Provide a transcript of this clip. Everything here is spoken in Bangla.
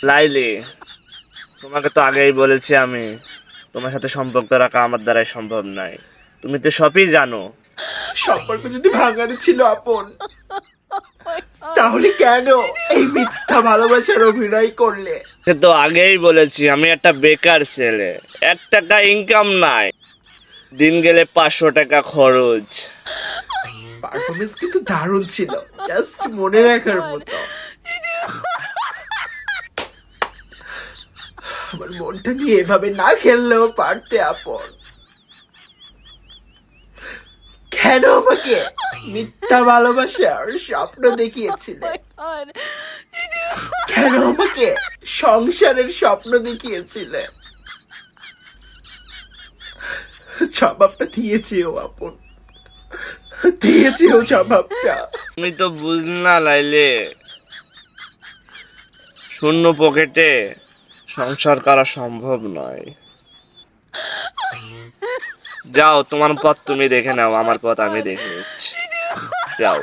লাইলি, তোমাকে তো আগেই বলেছি আমি, তোমার সাথে সম্পর্ক রাখা আমার দ্বারাই সম্ভব নয়। তুমি তো সবই জানো। সম্পর্ক যদি ভাঙানো ছিল আপন, তাহলে কেন এই মিথ্যা ভালোবাসার অভিনয় করলে? সে তো আগেই বলেছি আমি একটা বেকার ছেলে, 1 টাকা ইনকাম নাই, দিন গেলে 500 টাকা খরচ। পারফরমেন্স কিন্তু দারুণ ছিল, জাস্ট মনে রাখার মতো। আমার মনটা নিয়ে এভাবে না খেললেও পারতে আপন। কেন আমাকে মিথ্যা ভালোবাসার স্বপ্ন দেখিয়েছিলে? কেন আমাকে সংসারের স্বপ্ন দেখিয়েছিলে? জবাবটা দিয়েছেও আপন, দিয়েছেও জবাবটা। তুমি তো বুঝলি না লাইলে, শূন্য পকেটে সংসার করা সম্ভব নয়। যাও, তোমার পথ তুমি দেখে নাও, আমার পথ আমি দেখে নিচ্ছি। যাও।